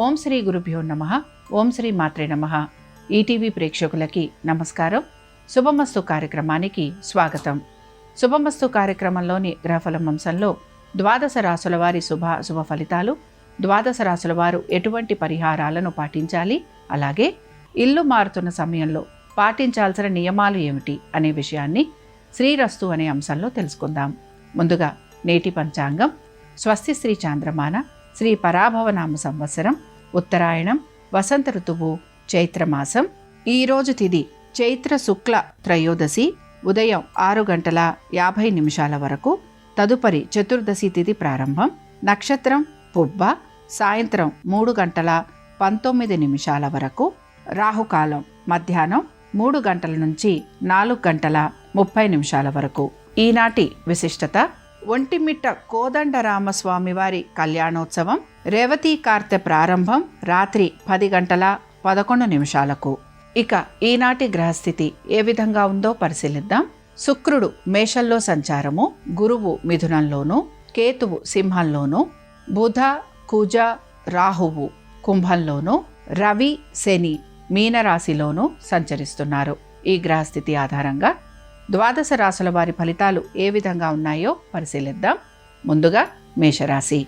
ఓం శ్రీ గురుభ్యో నమః. ఓం శ్రీ మాత్రే నమః. ఈటీవీ ప్రేక్షకులకి నమస్కారం. శుభమస్తు కార్యక్రమానికి స్వాగతం. శుభమస్తు కార్యక్రమంలోని గ్రహఫలం అంశంలో ద్వాదశ రాశుల వారి శుభ ఫలితాలు, ద్వాదశ రాశుల వారు ఎటువంటి పరిహారాలను పాటించాలి, అలాగే ఇల్లు మారుతున్న సమయంలో పాటించాల్సిన నియమాలు ఏమిటి అనే విషయాన్ని శ్రీరస్తు అనే అంశంలో తెలుసుకుందాం. ముందుగా నేటి పంచాంగం. స్వస్తి శ్రీ చాంద్రమాన శ్రీ పరాభవనామ సంవత్సరం ఉత్తరాయణం వసంత ఋతువు చైత్రమాసం. ఈరోజు తిథి చైత్ర శుక్ల త్రయోదశి ఉదయం 6:50 వరకు. తదుపరి చతుర్దశి తిథి ప్రారంభం. నక్షత్రం పుబ్బ. సాయంత్రం 3:19 వరకు. రాహుకాలం మధ్యాహ్నం 3 గంటల నుంచి 4:30 వరకు. ఈనాటి విశిష్టత: ఒంటిమిట్ట కోదండరామస్వామి వారి కళ్యాణోత్సవం. రేవతీ కార్తె ప్రారంభం రాత్రి 10:11. ఇక ఈనాటి గ్రహస్థితి ఏ విధంగా ఉందో పరిశీలిద్దాం. శుక్రుడు మేషంలో సంచారము, గురువు మిథునంలోను, కేతువు సింహంలోను, బుధ కుజ రాహువు కుంభంలోను, రవి శని మీనరాశిలోనూ సంచరిస్తున్నారు. ఈ గ్రహస్థితి ఆధారంగా ద్వాదశ రాశుల వారి ఫలితాలు ఏ విధంగా ఉన్నాయో పరిశీలిద్దాం. ముందుగా మేషరాశి.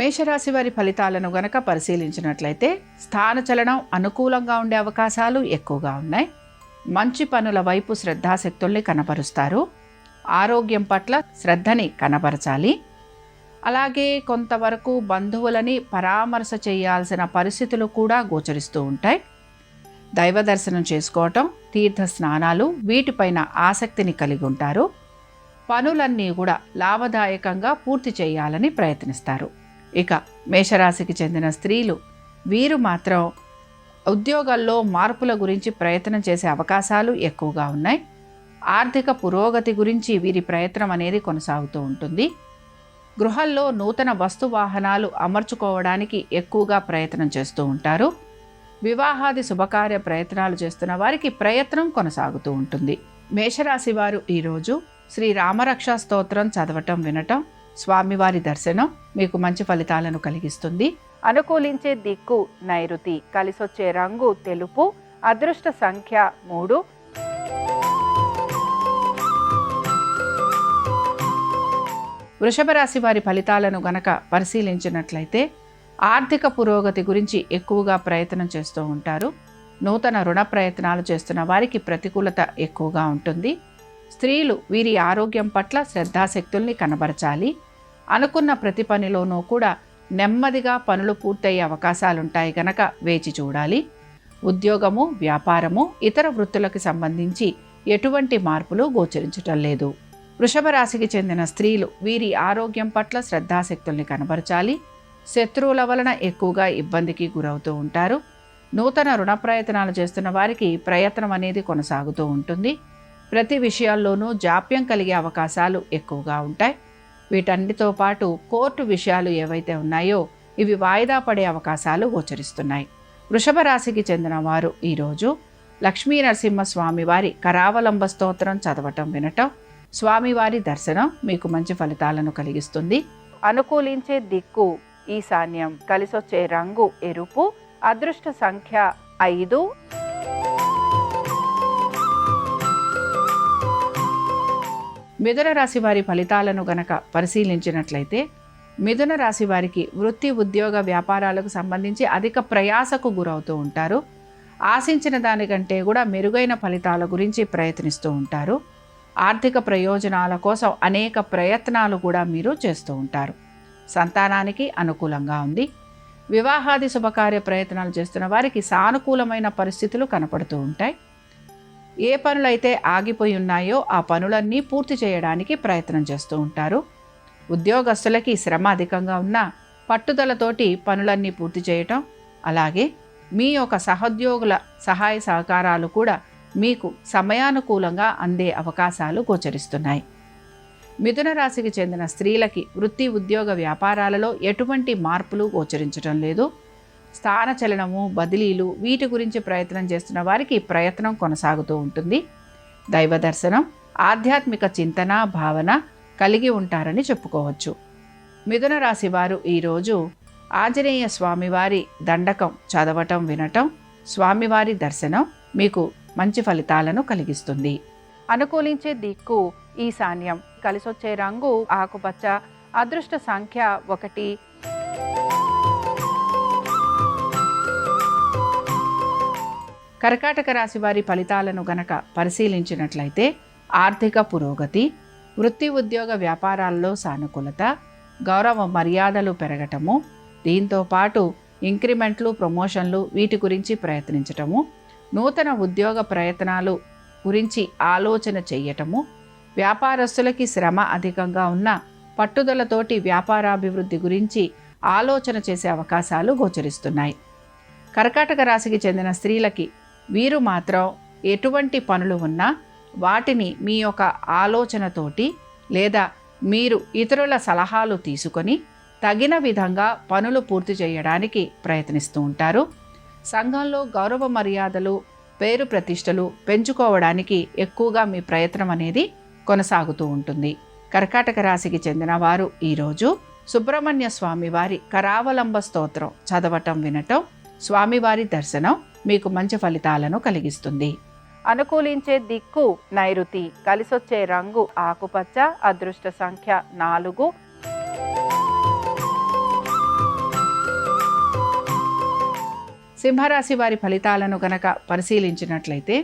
మేషరాశి వారి ఫలితాలను గనక పరిశీలించినట్లయితే స్థానచలనం అనుకూలంగా ఉండే అవకాశాలు ఎక్కువగా ఉన్నాయి. మంచి పనుల వైపు శ్రద్ధాశక్తుల్ని కనపరుస్తారు. ఆరోగ్యం పట్ల శ్రద్ధని కనపరచాలి. అలాగే కొంతవరకు బంధువులని పరామర్శ చేయాల్సిన పరిస్థితులు కూడా గోచరిస్తూ ఉంటాయి. దైవ దర్శనం చేసుకోవటం, తీర్థ స్నానాలు వీటిపైన ఆసక్తిని కలిగి ఉంటారు. పనులన్నీ కూడా లాభదాయకంగా పూర్తి చేయాలని ప్రయత్నిస్తారు. ఇక మేషరాశికి చెందిన స్త్రీలు, వీరు మాత్రం ఉద్యోగాల్లో మార్పుల గురించి ప్రయత్నం చేసే అవకాశాలు ఎక్కువగా ఉన్నాయి. ఆర్థిక పురోగతి గురించి వీరి ప్రయత్నం అనేది కొనసాగుతూ ఉంటుంది. గృహాల్లో నూతన వస్తు వాహనాలు అమర్చుకోవడానికి ఎక్కువగా ప్రయత్నం చేస్తూ ఉంటారు. వివాహాది శుభకార్య ప్రయత్నాలు చేస్తున్న వారికి ప్రయత్నం కొనసాగుతూ ఉంటుంది. మేషరాశి వారు ఈరోజు శ్రీ రామరక్షా స్తోత్రం చదవటం, వినటం, స్వామివారి దర్శనం మీకు మంచి ఫలితాలను కలిగిస్తుంది. అనుకూలించే దిక్కు నైరుతి, కలిసొచ్చే రంగు తెలుపు, అదృష్ట సంఖ్య 3. వృషభ రాశి వారి ఫలితాలను గనక పరిశీలించినట్లయితే ఆర్థిక పురోగతి గురించి ఎక్కువగా ప్రయత్నం చేస్తూ ఉంటారు. నూతన రుణ ప్రయత్నాలు చేస్తున్న వారికి ప్రతికూలత ఎక్కువగా ఉంటుంది. స్త్రీలు వీరి ఆరోగ్యం పట్ల శ్రద్ధాశక్తుల్ని కనబరచాలి. అనుకున్న ప్రతి పనిలోనూ కూడా నెమ్మదిగా పనులు పూర్తయ్యే అవకాశాలుంటాయి గనక వేచి చూడాలి. ఉద్యోగము, వ్యాపారము, ఇతర వృత్తులకు సంబంధించి ఎటువంటి మార్పులు గోచరించటం లేదు. వృషభ రాశికి చెందిన స్త్రీలు వీరి ఆరోగ్యం పట్ల శ్రద్ధాశక్తుల్ని కనబరచాలి. శత్రువుల వలన ఎక్కువగా ఇబ్బందికి గురవుతూ ఉంటారు. నూతన రుణ ప్రయత్నాలు చేస్తున్న వారికి ప్రయత్నం అనేది కొనసాగుతూ ఉంటుంది. ప్రతి విషయాల్లోనూ జాప్యం కలిగే అవకాశాలు ఎక్కువగా ఉంటాయి. వీటన్నిటితో పాటు కోర్టు విషయాలు ఏవైతే ఉన్నాయో ఇవి వాయిదా పడే అవకాశాలు గోచరిస్తున్నాయి. వృషభ రాశికి చెందిన వారు ఈరోజు లక్ష్మీ నరసింహస్వామి వారి కరావలంబ స్తోత్రం చదవటం, వినటం, స్వామివారి దర్శనం మీకు మంచి ఫలితాలను కలిగిస్తుంది. అనుకూలించే దిక్కు ఈశాన్యం, కలిసొచ్చే రంగు ఎరుపు, అదృష్ట సంఖ్య 5. మిథున రాశి వారి ఫలితాలను గనక పరిశీలించినట్లయితే మిథున రాశి వారికి వృత్తి, ఉద్యోగ, వ్యాపారాలకు సంబంధించి అధిక ప్రయాసకు గురవుతూ ఉంటారు. ఆశించిన దానికంటే కూడా మెరుగైన ఫలితాల గురించి ప్రయత్నిస్తూ ఉంటారు. ఆర్థిక ప్రయోజనాల కోసం అనేక ప్రయత్నాలు కూడా మీరు చేస్తూ ఉంటారు. సంతానానికి అనుకూలంగా ఉంది. వివాహాది శుభకార్య ప్రయత్నాలు చేస్తున్న వారికి సానుకూలమైన పరిస్థితులు కనపడుతూ ఉంటాయి. ఏ పనులైతే ఆగిపోయి ఉన్నాయో ఆ పనులన్నీ పూర్తి చేయడానికి ప్రయత్నం చేస్తూ ఉంటారు. ఉద్యోగస్తులకి శ్రమ అధికంగా ఉన్నా పట్టుదలతోటి పనులన్నీ పూర్తి చేయటం, అలాగే మీ యొక్క సహోద్యోగుల సహాయ సహకారాలు కూడా మీకు సమయానుకూలంగా అందే అవకాశాలు గోచరిస్తున్నాయి. మిథున రాశికి చెందిన స్త్రీలకి వృత్తి, ఉద్యోగ, వ్యాపారాలలో ఎటువంటి మార్పులు గోచరించడం లేదు. స్థానచలనము, బదిలీలు వీటి గురించి ప్రయత్నం చేస్తున్న వారికి ప్రయత్నం కొనసాగుతూ ఉంటుంది. దైవ దర్శనం, ఆధ్యాత్మిక చింతన, భావన, కలిగి ఉంటారని చెప్పుకోవచ్చు. మిథున రాశి వారు ఈరోజు ఆంజనేయ స్వామివారి దండకం చదవటం వినటం, స్వామివారి దర్శనం మీకు మంచి ఫలితాలను కలిగిస్తుంది. అనుకూలించే దిక్కు ఈశాన్యం, కలిసొచ్చే రంగు ఆకుపచ్చ, అదృష్ట సంఖ్య 1. కర్కాటక రాశి వారి ఫలితాలను గనక పరిశీలించినట్లయితే ఆర్థిక పురోగతి, వృత్తి ఉద్యోగ వ్యాపారాల్లో సానుకూలత, గౌరవ మర్యాదలు పెరగటము, దీంతో పాటు ఇంక్రిమెంట్లు, ప్రమోషన్లు వీటి గురించి ప్రయత్నించటము, నూతన ఉద్యోగ ప్రయత్నాలు గురించి ఆలోచన చెయ్యటము, వ్యాపారస్తులకి శ్రమ అధికంగా ఉన్న పట్టుదలతోటి వ్యాపారాభివృద్ధి గురించి ఆలోచన చేసే అవకాశాలు గోచరిస్తున్నాయి. కర్కాటక రాశికి చెందిన స్త్రీలకి వీరు మాత్రం ఎటువంటి పనులు ఉన్నా వాటిని మీ యొక్క ఆలోచనతోటి లేదా మీరు ఇతరుల సలహాలు తీసుకొని తగిన విధంగా పనులు పూర్తి చేయడానికి ప్రయత్నిస్తూ ఉంటారు. సంఘంలో గౌరవ మర్యాదలు, పేరు ప్రతిష్టలు పెంచుకోవడానికి ఎక్కువగా మీ ప్రయత్నం అనేది కొనసాగుతూ ఉంటుంది. కర్కాటక రాశికి చెందిన వారు ఈరోజు సుబ్రహ్మణ్య స్వామివారి కరావలంబ స్తోత్రం చదవటం వినటం, స్వామివారి దర్శనం మీకు మంచి ఫలితాలను కలిగిస్తుంది. అనుకూలించే దిక్కు నైరుతి, కలిసొచ్చే రంగు ఆకుపచ్చ, అదృష్ట సంఖ్య 4. సింహరాశి వారి ఫలితాలను గనక పరిశీలించినట్లయితే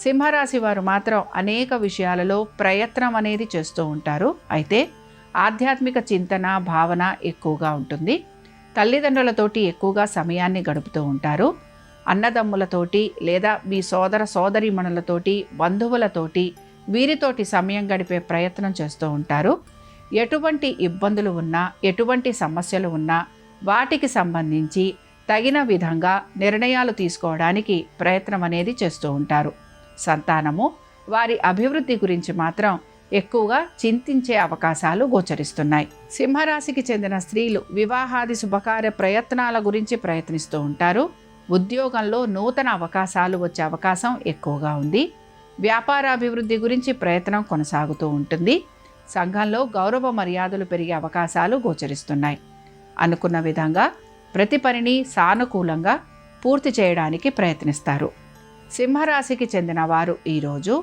సింహరాశి వారు మాత్రం అనేక విషయాలలో ప్రయత్నం అనేది చేస్తూ ఉంటారు. అయితే ఆధ్యాత్మిక చింతన, భావన ఎక్కువగా ఉంటుంది. తల్లిదండ్రులతోటి ఎక్కువగా సమయాన్ని గడుపుతూ ఉంటారు. అన్నదమ్ములతోటి లేదా మీ సోదర సోదరీమణులతోటి, బంధువులతోటి వీరితోటి సమయం గడిపే ప్రయత్నం చేస్తూ ఉంటారు. ఎటువంటి ఇబ్బందులు ఉన్నా, ఎటువంటి సమస్యలు ఉన్నా వాటికి సంబంధించి తగిన విధంగా నిర్ణయాలు తీసుకోవడానికి ప్రయత్నం అనేది చేస్తూ ఉంటారు. సంతానము, వారి అభివృద్ధి గురించి మాత్రం ఎక్కువగా చింతించే అవకాశాలు గోచరిస్తున్నాయి. సింహరాశికి చెందిన స్త్రీలు వివాహాది శుభకార్య ప్రయత్నాల గురించి ప్రయత్నిస్తూ ఉంటారు. ఉద్యోగంలో నూతన అవకాశాలు వచ్చే అవకాశం ఎక్కువగా ఉంది. వ్యాపారాభివృద్ధి గురించి ప్రయత్నం కొనసాగుతూ ఉంటుంది. సంఘంలో గౌరవ మర్యాదలు పెరిగే అవకాశాలు గోచరిస్తున్నాయి. అనుకున్న విధంగా ప్రతి పనిని సానుకూలంగా పూర్తి చేయడానికి ప్రయత్నిస్తారు. సింహరాశికి చెందిన వారు ఈరోజు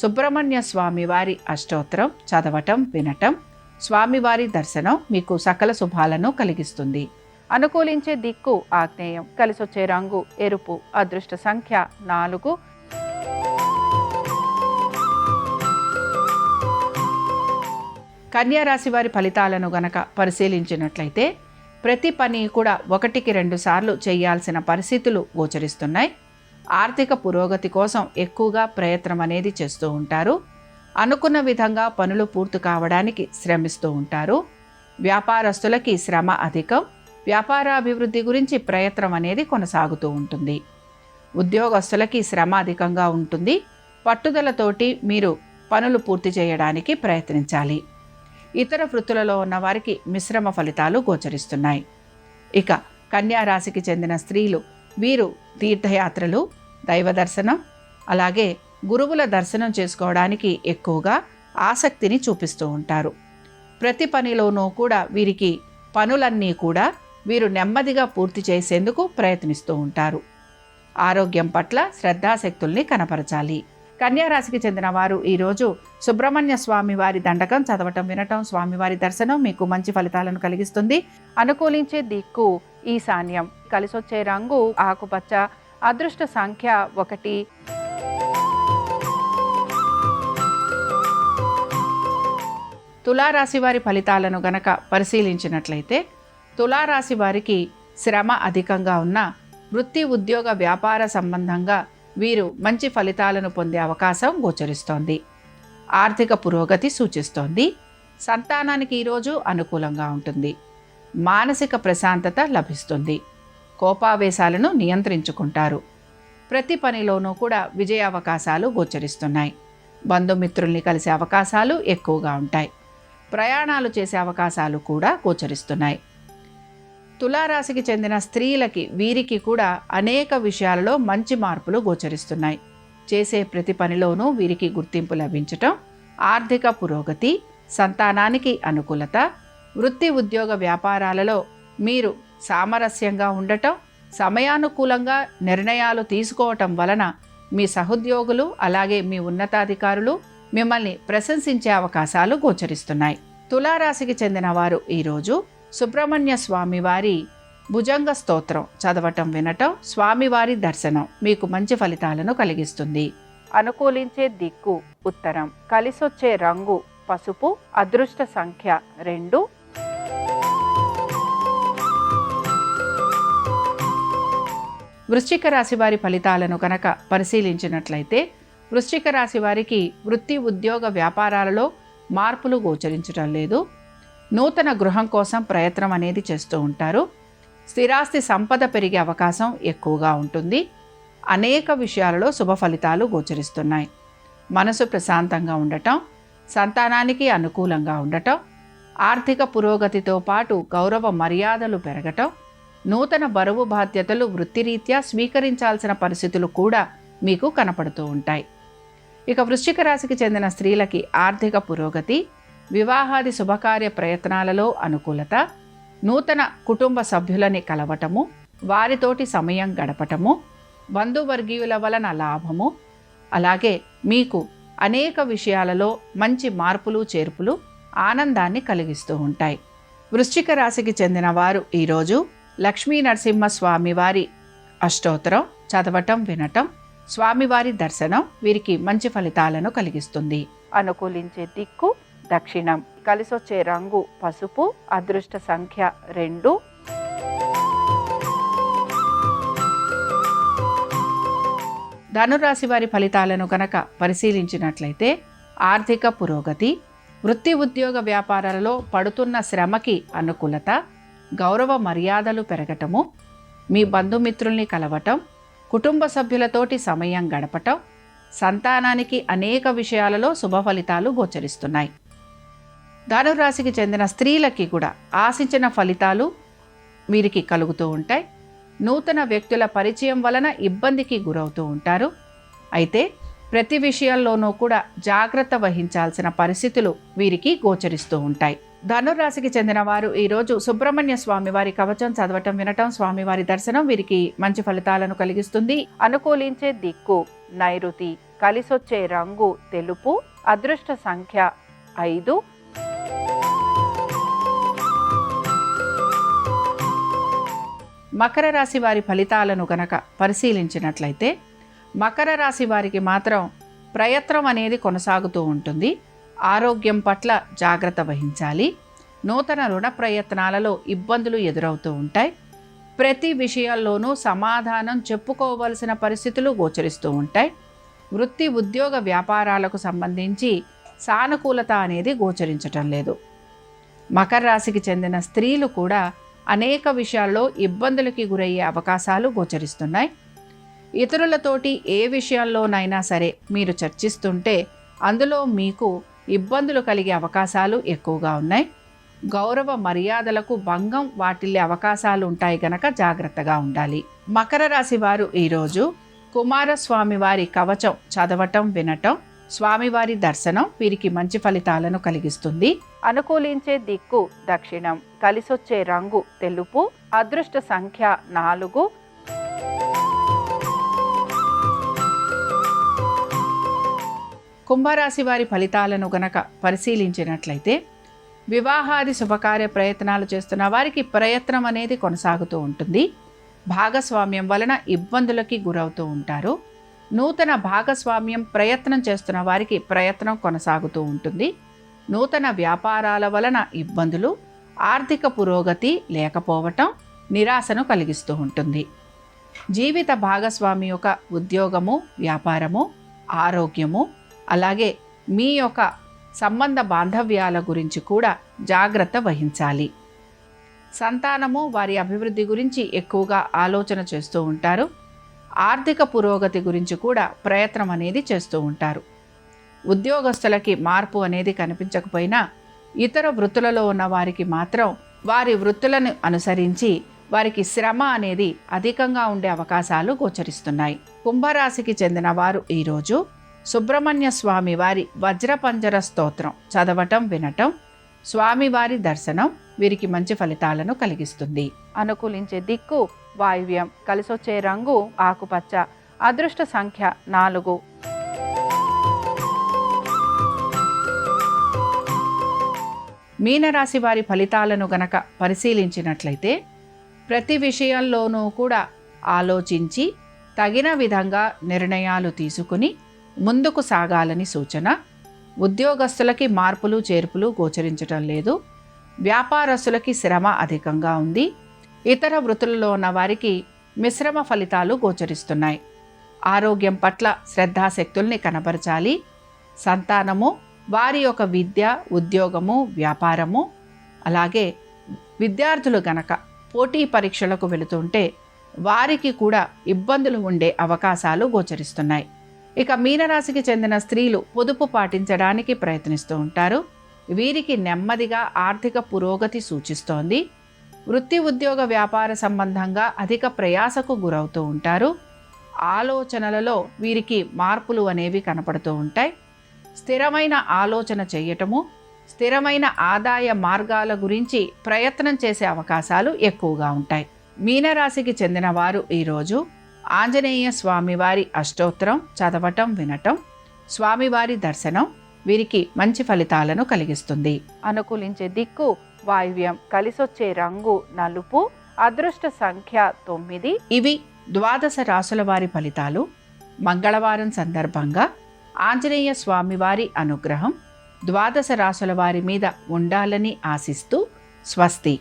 సుబ్రహ్మణ్య స్వామివారి అష్టోత్తరం చదవటం వినటం, స్వామివారి దర్శనం మీకు సకల శుభాలను కలిగిస్తుంది. అనుకూలించే దిక్కు ఆగ్నేయం, కలిసొచ్చే రంగు ఎరుపు, అదృష్ట సంఖ్య 4. కన్యా రాశి వారి ఫలితాలను గనక పరిశీలించినట్లయితే ప్రతి పని కూడా 1-2 సార్లు చేయాల్సిన పరిస్థితులు గోచరిస్తున్నాయి. ఆర్థిక పురోగతి కోసం ఎక్కువగా ప్రయత్నం అనేది చేస్తూ ఉంటారు. అనుకున్న విధంగా పనులు పూర్తి కావడానికి శ్రమిస్తూ ఉంటారు. వ్యాపారస్తులకి శ్రమ అధికం. వ్యాపారాభివృద్ధి గురించి ప్రయత్నం అనేది కొనసాగుతూ ఉంటుంది. ఉద్యోగస్తులకి శ్రమ అధికంగా ఉంటుంది. పట్టుదలతోటి మీరు పనులు పూర్తి చేయడానికి ప్రయత్నించాలి. ఇతర వృత్తులలో ఉన్న వారికి మిశ్రమ ఫలితాలు గోచరిస్తున్నాయి. ఇక కన్యా రాశికి చెందిన స్త్రీలు వీరు తీర్థయాత్రలు, దైవ దర్శనం, అలాగే గురువుల దర్శనం చేసుకోవడానికి ఎక్కువగా ఆసక్తిని చూపిస్తూ ఉంటారు. ప్రతి పనిలోనూ కూడా వీరికి పనులన్నీ కూడా వీరు నెమ్మదిగా పూర్తి చేసేందుకు ప్రయత్నిస్తూ ఉంటారు. ఆరోగ్యం పట్ల శ్రద్ధాశక్తుల్ని కనపరచాలి. కన్యా రాశికి చెందిన వారు ఈరోజు సుబ్రహ్మణ్య స్వామి వారి దండకం చదవటం వినటం, స్వామివారి దర్శనం మీకు మంచి ఫలితాలను కలిగిస్తుంది. అనుకూలించే దిక్కు ఈశాన్యం, కలిసొచ్చే రంగు ఆకుపచ్చ, అదృష్ట సంఖ్య 1. తులారాశి వారి ఫలితాలను గనక పరిశీలించినట్లయితే తులారాశి వారికి శ్రమ అధికంగా ఉన్న వృత్తి ఉద్యోగ వ్యాపార సంబంధంగా వీరు మంచి ఫలితాలను పొందే అవకాశం గోచరిస్తోంది. ఆర్థిక పురోగతి సూచిస్తోంది. సంతానానికి ఈరోజు అనుకూలంగా ఉంటుంది. మానసిక ప్రశాంతత లభిస్తుంది. కోపావేశాలను నియంత్రించుకుంటారు. ప్రతి పనిలోనూ కూడా విజయ అవకాశాలు గోచరిస్తున్నాయి. బంధుమిత్రుల్ని కలిసే అవకాశాలు ఎక్కువగా ఉంటాయి. ప్రయాణాలు చేసే అవకాశాలు కూడా గోచరిస్తున్నాయి. తులారాశికి చెందిన స్త్రీలకి వీరికి కూడా అనేక విషయాలలో మంచి మార్పులు గోచరిస్తున్నాయి. చేసే ప్రతి పనిలోనూ వీరికి గుర్తింపు లభించటం, ఆర్థిక పురోగతి, సంతానానికి అనుకూలత, వృత్తి ఉద్యోగ వ్యాపారాలలో మీరు సామరస్యంగా ఉండటం, సమయానుకూలంగా నిర్ణయాలు తీసుకోవటం వలన మీ సహోద్యోగులు అలాగే మీ ఉన్నతాధికారులు మిమ్మల్ని ప్రశంసించే అవకాశాలు గోచరిస్తున్నాయి. తులారాశికి చెందిన వారు ఈరోజు సుబ్రహ్మణ్య స్వామివారి భుజంగ స్తోత్రం చదవటం వినటం, స్వామివారి దర్శనం మీకు మంచి ఫలితాలను కలిగిస్తుంది. అనుకూలించే దిక్కు ఉత్తరం, కలిసొచ్చే రంగు పసుపు, అదృష్ట సంఖ్య 2. వృశ్చిక రాశి వారి ఫలితాలను కనుక పరిశీలించినట్లయితే వృశ్చిక రాశి వారికి వృత్తి ఉద్యోగ వ్యాపారాలలో మార్పులు గోచరించడం లేదు. నూతన గృహం కోసం ప్రయత్నం అనేది చేస్తూ ఉంటారు. స్థిరాస్తి సంపద పెరిగే అవకాశం ఎక్కువగా ఉంటుంది. అనేక విషయాలలో శుభ ఫలితాలు గోచరిస్తున్నాయి. మనసు ప్రశాంతంగా ఉండటం, సంతానానికి అనుకూలంగా ఉండటం, ఆర్థిక పురోగతితో పాటు గౌరవ మర్యాదలు పెరగటం, నూతన బరువు బాధ్యతలు వృత్తిరీత్యా స్వీకరించాల్సిన పరిస్థితులు కూడా మీకు కనపడుతూ ఉంటాయి. ఇక వృశ్చిక రాశికి చెందిన స్త్రీలకి ఆర్థిక పురోగతి, వివాహాది శుభకార్య ప్రయత్నాలలో అనుకూలత, నూతన కుటుంబ సభ్యులని కలవటము, వారితోటి సమయం గడపటము, బంధువర్గీయుల వలన లాభము, అలాగే మీకు అనేక విషయాలలో మంచి మార్పులు చేర్పులు ఆనందాన్ని కలిగిస్తూ ఉంటాయి. వృశ్చిక రాశికి చెందిన వారు ఈరోజు లక్ష్మీ నరసింహస్వామి వారి అష్టోత్తరం చదవటం వినటం, స్వామివారి దర్శనం వీరికి మంచి ఫలితాలను కలిగిస్తుంది. అనుకూలించే దిక్కు దక్షిణం, కలిసొచ్చే రంగు పసుపు, అదృష్ట సంఖ్య 2. ధనురాశి వారి ఫలితాలను కనుక పరిశీలించినట్లయితే ఆర్థిక పురోగతి, వృత్తి ఉద్యోగ వ్యాపారాలలో పడుతున్న శ్రమకి అనుకూలత, గౌరవ మర్యాదలు పెరగటము, మీ బంధుమిత్రుల్ని కలవటం, కుటుంబ సభ్యులతోటి సమయం గడపటం, సంతానానికి అనేక విషయాలలో శుభ ఫలితాలు గోచరిస్తున్నాయి. ధనురాశికి చెందిన స్త్రీలకి కూడా ఆశించిన ఫలితాలు వీరికి కలుగుతూ ఉంటాయి. నూతన వ్యక్తుల పరిచయం వలన ఇబ్బందికి గురవుతూ ఉంటారు. అయితే ప్రతి విషయంలోనూ కూడా జాగ్రత్త వహించాల్సిన పరిస్థితులు వీరికి గోచరిస్తూ ఉంటాయి. ధనురాశికి చెందిన వారు ఈరోజు సుబ్రహ్మణ్య స్వామి వారి కవచం చదవటం వినటం, స్వామివారి దర్శనం వీరికి మంచి ఫలితాలను కలిగిస్తుంది. అనుకూలించే దిక్కు నైరుతి, కలిసొచ్చే రంగు తెలుపు, అదృష్ట సంఖ్య 5. మకర రాశి వారి ఫలితాలను గనక పరిశీలించినట్లయితే మకర రాశి వారికి మాత్రం ప్రయత్నం అనేది కొనసాగుతూ ఉంటుంది. ఆరోగ్యం పట్ల జాగ్రత్త వహించాలి. నూతన రుణ ప్రయత్నాలలో ఇబ్బందులు ఎదురవుతూ ఉంటాయి. ప్రతి విషయాల్లోనూ సమాధానం చెప్పుకోవలసిన పరిస్థితులు గోచరిస్తూ ఉంటాయి. వృత్తి ఉద్యోగ వ్యాపారాలకు సంబంధించి సానుకూలత అనేది గోచరించటం లేదు. మకర రాశికి చెందిన స్త్రీలు కూడా అనేక విషయాల్లో ఇబ్బందులకి గురయ్యే అవకాశాలు గోచరిస్తున్నాయి. ఇతరులతోటి ఏ విషయాల్లోనైనా సరే మీరు చర్చిస్తుంటే అందులో మీకు ఇబ్బందులు కలిగే అవకాశాలు ఎక్కువగా ఉన్నాయి. గౌరవ మర్యాదలకు భంగం వాటిల్లే అవకాశాలు ఉంటాయి గనక జాగ్రత్తగా ఉండాలి. మకర రాశి వారు ఈరోజు కుమారస్వామి వారి కవచం చదవటం వినటం, స్వామివారి దర్శనం వీరికి మంచి ఫలితాలను కలిగిస్తుంది. అనుకూలించే దిక్కు దక్షిణం, కలిసొచ్చే రంగు తెలుపు, అదృష్ట సంఖ్య 4. కుంభరాశి వారి ఫలితాలను గనక పరిశీలించినట్లయితే వివాహాది శుభకార్య ప్రయత్నాలు చేస్తున్న వారికి ప్రయత్నం అనేది కొనసాగుతూ ఉంటుంది. భాగస్వామ్యం వలన ఇబ్బందులకి గురవుతూ ఉంటారు. నూతన భాగస్వామ్యం ప్రయత్నం చేస్తున్న వారికి ప్రయత్నం కొనసాగుతూ ఉంటుంది. నూతన వ్యాపారాల వలన ఇబ్బందులు, ఆర్థిక పురోగతి లేకపోవటం నిరాశను కలిగిస్తూ ఉంటుంది. జీవిత భాగస్వామి యొక్క ఉద్యోగము, వ్యాపారము, ఆరోగ్యము, అలాగే మీ యొక్క సంబంధ బాంధవ్యాల గురించి కూడా జాగ్రత్త వహించాలి. సంతానము వారి అభివృద్ధి గురించి ఎక్కువగా ఆలోచన చేస్తూ ఉంటారు. ఆర్థిక పురోగతి గురించి కూడా ప్రయత్నం అనేది చేస్తూ ఉంటారు. ఉద్యోగస్తులకి మార్పు అనేది కనిపించకపోయినా ఇతర వృత్తులలో ఉన్న వారికి మాత్రం వారి వృత్తులను అనుసరించి వారికి శ్రమ అనేది అధికంగా ఉండే అవకాశాలు గోచరిస్తున్నాయి. కుంభరాశికి చెందిన వారు ఈరోజు సుబ్రహ్మణ్య స్వామి వారి వజ్రపంజర స్తోత్రం చదవటం వినటం, స్వామివారి దర్శనం వీరికి మంచి ఫలితాలను కలిగిస్తుంది. అనుకూలించే దిక్కు వాయువ్యం, కలిసొచ్చే రంగు ఆకుపచ్చ, అదృష్ట సంఖ్య 4. మీనరాశి వారి ఫలితాలను గనక పరిశీలించినట్లయితే ప్రతి విషయంలోనూ కూడా ఆలోచించి తగిన విధంగా నిర్ణయాలు తీసుకుని ముందుకు సాగాలని సూచన. ఉద్యోగస్తులకి మార్పులు చేర్పులు గోచరించటం లేదు. వ్యాపారస్తులకి శ్రమ అధికంగా ఉంది. ఇతర వృత్తులలో ఉన్న వారికి మిశ్రమ ఫలితాలు గోచరిస్తున్నాయి. ఆరోగ్యం పట్ల శ్రద్ధాశక్తుల్ని కనబరచాలి. సంతానము, వారి యొక్క విద్య, ఉద్యోగము, వ్యాపారము, అలాగే విద్యార్థులు గనక పోటీ పరీక్షలకు వెళుతుంటే వారికి కూడా ఇబ్బందులు ఉండే అవకాశాలు గోచరిస్తున్నాయి. ఇక మీనరాశికి చెందిన స్త్రీలు పొదుపు పాటించడానికి ప్రయత్నిస్తూ ఉంటారు. వీరికి నెమ్మదిగా ఆర్థిక పురోగతి సూచిస్తోంది. వృత్తి, ఉద్యోగ, వ్యాపార సంబంధంగా అధిక ప్రయాసకు గురవుతూ ఉంటారు. ఆలోచనలలో వీరికి మార్పులు అనేవి కనపడుతూ ఉంటాయి. స్థిరమైన ఆలోచన చేయటము, స్థిరమైన ఆదాయ మార్గాల గురించి ప్రయత్నం చేసే అవకాశాలు ఎక్కువగా ఉంటాయి. మీనరాశికి చెందిన వారు ఈరోజు ఆంజనేయ స్వామివారి అష్టోత్తరం చదవటం వినటం, స్వామివారి దర్శనం వీరికి మంచి ఫలితాలను కలిగిస్తుంది. అనుకూలించే దిక్కు వాయువ్యం, కలిసొచ్చే రంగు నలుపు, అదృష్ట సంఖ్య 9. ఇవి 12 రాసుల వారి ఫలితాలు. మంగళవారం సందర్భంగా ఆంజనేయ స్వామివారి అనుగ్రహం 12 రాసుల వారి మీద ఉండాలని ఆశిస్తూ స్వస్తి.